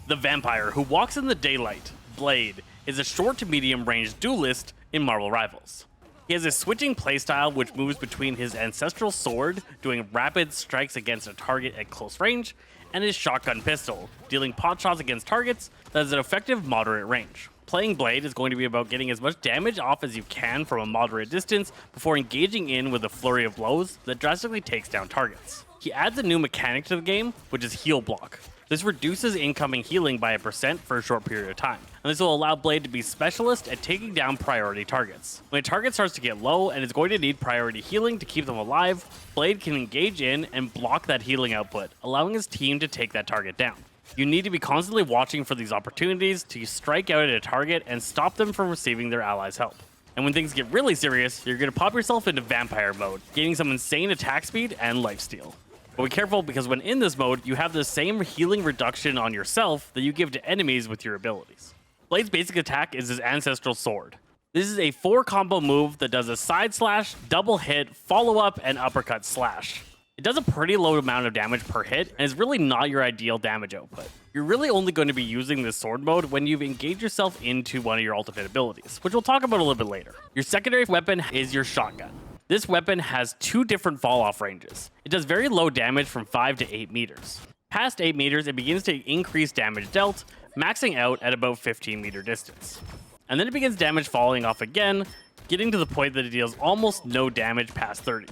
The vampire who walks in the daylight, Blade, is a short to medium range duelist in Marvel Rivals. He has a switching playstyle which moves between his Ancestral Sword, doing rapid strikes against a target at close range, and his shotgun pistol, dealing pot shots against targets that is an effective moderate range. Playing Blade is going to be about getting as much damage off as you can from a moderate distance before engaging in with a flurry of blows that drastically takes down targets. He adds a new mechanic to the game, which is heal block. This reduces incoming healing by 1% for a short period of time, and this will allow Blade to be specialist at taking down priority targets. When a target starts to get low and is going to need priority healing to keep them alive, Blade can engage in and block that healing output, allowing his team to take that target down. You need to be constantly watching for these opportunities to strike out at a target and stop them from receiving their allies' help. And when things get really serious, you're going to pop yourself into vampire mode, gaining some insane attack speed and lifesteal. But be careful, because when in this mode, you have the same healing reduction on yourself that you give to enemies with your abilities. Blade's basic attack is his Ancestral Sword. This is a 4-combo move that does a side slash, double hit, follow up, and uppercut slash. It does a pretty low amount of damage per hit, and is really not your ideal damage output. You're really only going to be using this sword mode when you've engaged yourself into one of your ultimate abilities, which we'll talk about a little bit later. Your secondary weapon is your shotgun. This weapon has 2 different fall-off ranges. It does very low damage from 5 to 8 meters. Past 8 meters, it begins to increase damage dealt, maxing out at about 15 meter distance. And then it begins damage falling off again, getting to the point that it deals almost no damage past 30.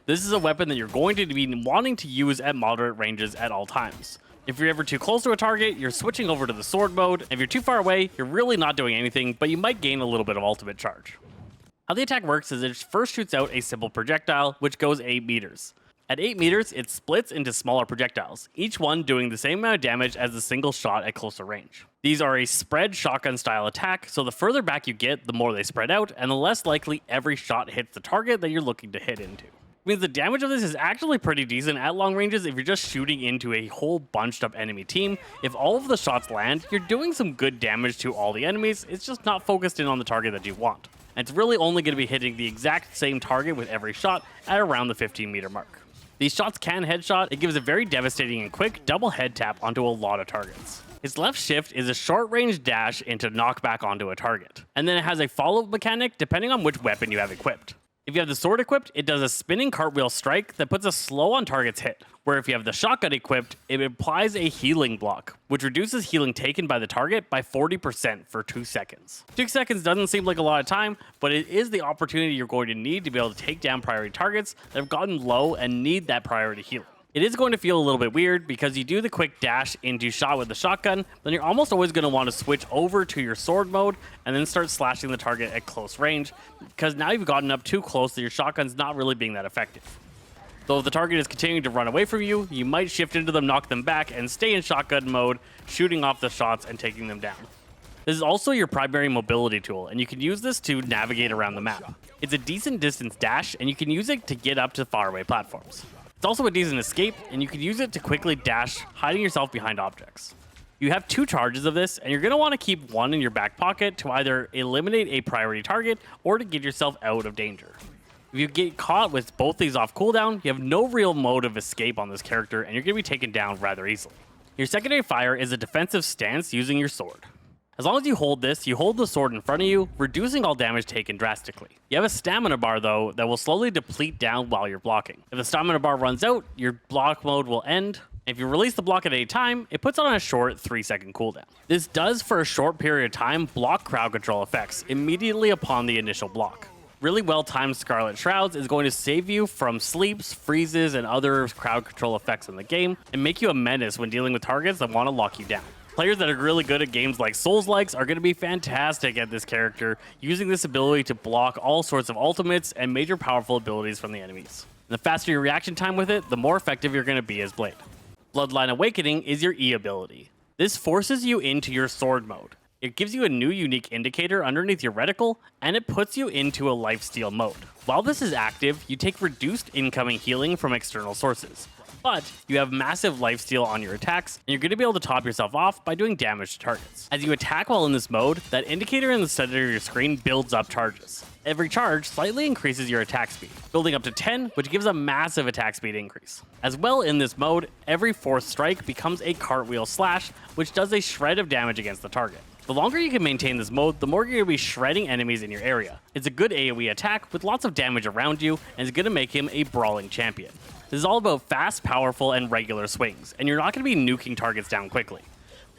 This is a weapon that you're going to be wanting to use at moderate ranges at all times. If you're ever too close to a target, you're switching over to the sword mode. If you're too far away, you're really not doing anything, but you might gain a little bit of ultimate charge. How the attack works is it first shoots out a simple projectile, which goes 8 meters. At 8 meters, it splits into smaller projectiles, each one doing the same amount of damage as the single shot at closer range. These are a spread shotgun style attack, so the further back you get, the more they spread out, and the less likely every shot hits the target that you're looking to hit into. It means the damage of this is actually pretty decent at long ranges if you're just shooting into a whole bunched up enemy team. If all of the shots land, you're doing some good damage to all the enemies, it's just not focused in on the target that you want. And it's really only going to be hitting the exact same target with every shot at around the 15 meter mark. These shots can headshot. It gives a very devastating and quick double head tap onto a lot of targets. His left shift is a short range dash into knockback onto a target. And then it has a follow-up mechanic depending on which weapon you have equipped. If you have the sword equipped, it does a spinning cartwheel strike that puts a slow on target's hit. Where if you have the shotgun equipped, it applies a healing block, which reduces healing taken by the target by 40% for 2 seconds. 2 seconds doesn't seem like a lot of time, but it is the opportunity you're going to need to be able to take down priority targets that have gotten low and need that priority healing. It is going to feel a little bit weird because you do the quick dash into shot with the shotgun, then you're almost always going to want to switch over to your sword mode and then start slashing the target at close range, because now you've gotten up too close that your shotgun's not really being that effective. Though if the target is continuing to run away from you, you might shift into them, knock them back, and stay in shotgun mode, shooting off the shots and taking them down. This is also your primary mobility tool, and you can use this to navigate around the map. It's a decent distance dash, and you can use it to get up to faraway platforms. It's also a decent escape, and you can use it to quickly dash, hiding yourself behind objects. You have 2 charges of this, and you're going to want to keep one in your back pocket to either eliminate a priority target or to get yourself out of danger. If you get caught with both these off cooldown, you have no real mode of escape on this character, and you're going to be taken down rather easily. Your secondary fire is a defensive stance using your sword. As long as you hold this, you hold the sword in front of you, reducing all damage taken drastically. You have a stamina bar though that will slowly deplete down while you're blocking. If the stamina bar runs out, your block mode will end. If you release the block at any time, it puts on a short 3-second cooldown. This does, for a short period of time, block crowd control effects immediately upon the initial block. Really well-timed Scarlet Shrouds is going to save you from sleeps, freezes, and other crowd control effects in the game, and make you a menace when dealing with targets that want to lock you down. Players that are really good at games like Souls-likes are going to be fantastic at this character, using this ability to block all sorts of ultimates and major powerful abilities from the enemies. And the faster your reaction time with it, the more effective you're going to be as Blade. Bloodline Awakening is your E ability. This forces you into your sword mode. It gives you a new unique indicator underneath your reticle, and it puts you into a lifesteal mode. While this is active, you take reduced incoming healing from external sources. but you have massive lifesteal on your attacks, and you're going to be able to top yourself off by doing damage to targets. As you attack while in this mode, that indicator in the center of your screen builds up charges. Every charge slightly increases your attack speed, building up to 10, which gives a massive attack speed increase. As well, in this mode, every fourth strike becomes a cartwheel slash, which does a shred of damage against the target. The longer you can maintain this mode, the more you're going to be shredding enemies in your area. It's a good AoE attack with lots of damage around you, and is going to make him a brawling champion. This is all about fast, powerful, and regular swings, and you're not going to be nuking targets down quickly.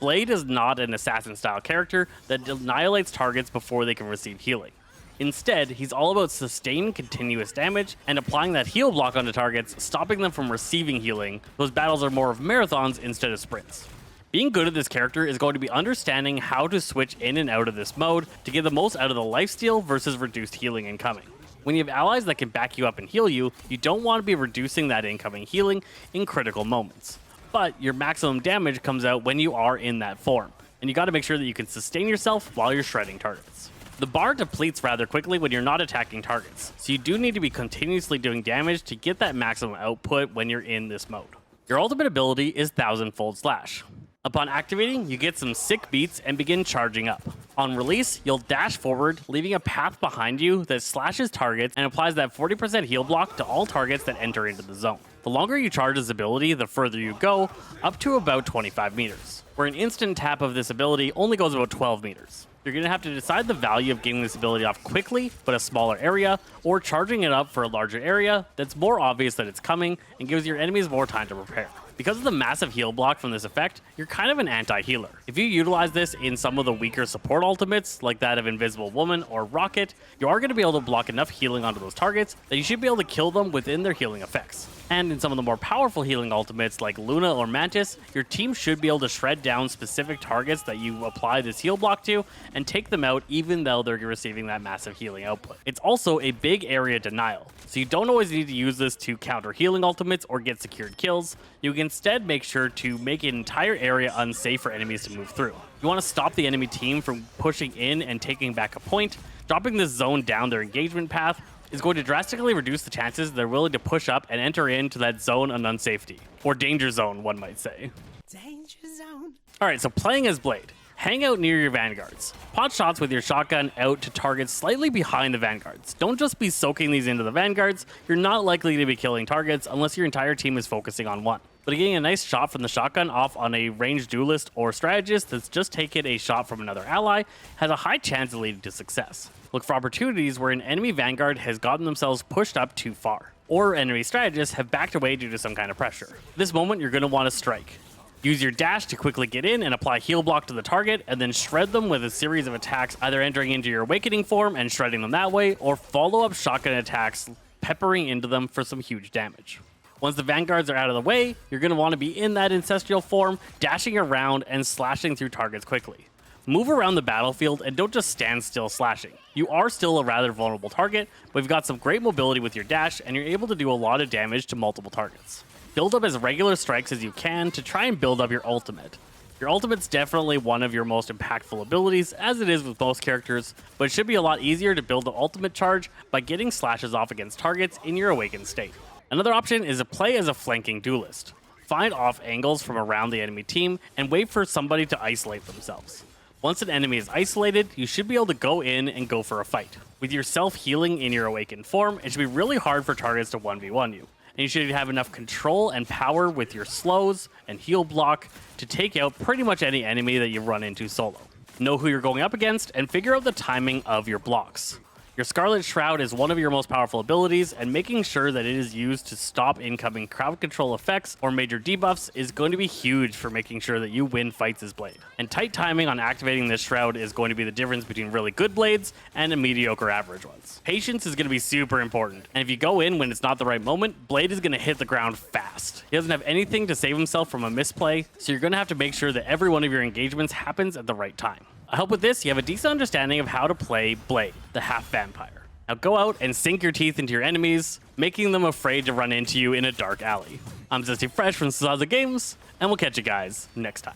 Blade is not an assassin-style character that annihilates targets before they can receive healing. Instead, he's all about sustained continuous damage and applying that heal block onto targets, stopping them from receiving healing. Those battles are more of marathons instead of sprints. Being good at this character is going to be understanding how to switch in and out of this mode to get the most out of the lifesteal versus reduced healing incoming. When you have allies that can back you up and heal you, you don't want to be reducing that incoming healing in critical moments. But your maximum damage comes out when you are in that form, and you got to make sure that you can sustain yourself while you're shredding targets. The bar depletes rather quickly when you're not attacking targets, so you do need to be continuously doing damage to get that maximum output when you're in this mode. Your ultimate ability is 1000-fold slash. Upon activating, you get some sick beats and begin charging up. On release, you'll dash forward, leaving a path behind you that slashes targets and applies that 40% heal block to all targets that enter into the zone. The longer you charge this ability, the further you go, up to about 25 meters, where an instant tap of this ability only goes about 12 meters. You're going to have to decide the value of getting this ability off quickly, but a smaller area, or charging it up for a larger area that's more obvious that it's coming and gives your enemies more time to prepare. Because of the massive heal block from this effect, you're kind of an anti-healer. If you utilize this in some of the weaker support ultimates, like that of Invisible Woman or Rocket, you are going to be able to block enough healing onto those targets that you should be able to kill them within their healing effects. And in some of the more powerful healing ultimates like Luna or Mantis, your team should be able to shred down specific targets that you apply this heal block to and take them out even though they're receiving that massive healing output. It's also a big area denial, so you don't always need to use this to counter healing ultimates or get secured kills. You can instead make sure to make an entire area unsafe for enemies to move through. You want to stop the enemy team from pushing in and taking back a point. Dropping this zone down their engagement path is going to drastically reduce the chances they're willing to push up and enter into that zone of unsafety. Or danger zone, one might say. Danger zone. Alright, so playing as Blade. Hang out near your vanguards. Pot shots with your shotgun out to targets slightly behind the vanguards. Don't just be soaking these into the vanguards. You're not likely to be killing targets unless your entire team is focusing on one. But getting a nice shot from the shotgun off on a ranged duelist or strategist that's just taken a shot from another ally has a high chance of leading to success. Look for opportunities where an enemy vanguard has gotten themselves pushed up too far, or enemy strategists have backed away due to some kind of pressure. This moment, you're going to want to strike. Use your dash to quickly get in and apply heal block to the target, and then shred them with a series of attacks, either entering into your awakening form and shredding them that way, or follow up shotgun attacks, peppering into them for some huge damage. Once the vanguards are out of the way, you're going to want to be in that ancestral form, dashing around and slashing through targets quickly. Move around the battlefield and don't just stand still slashing. You are still a rather vulnerable target, but you've got some great mobility with your dash and you're able to do a lot of damage to multiple targets. Build up as regular strikes as you can to try and build up your ultimate. Your ultimate's definitely one of your most impactful abilities, as it is with most characters, but it should be a lot easier to build the ultimate charge by getting slashes off against targets in your awakened state. Another option is to play as a flanking duelist. Find off angles from around the enemy team and wait for somebody to isolate themselves. Once an enemy is isolated, you should be able to go in and go for a fight. With yourself healing in your awakened form, it should be really hard for targets to 1v1 you. And you should have enough control and power with your slows and heal block to take out pretty much any enemy that you run into solo. Know who you're going up against and figure out the timing of your blocks. Your Scarlet Shroud is one of your most powerful abilities, and making sure that it is used to stop incoming crowd control effects or major debuffs is going to be huge for making sure that you win fights as Blade. And tight timing on activating this Shroud is going to be the difference between really good Blades and a mediocre average ones. Patience is going to be super important, and if you go in when it's not the right moment, Blade is going to hit the ground fast. He doesn't have anything to save himself from a misplay, so you're going to have to make sure that every one of your engagements happens at the right time. I hope with this, you have a decent understanding of how to play Blade, the half-vampire. Now go out and sink your teeth into your enemies, making them afraid to run into you in a dark alley. I'm Zesty Fresh from Sazaza Games, and we'll catch you guys next time.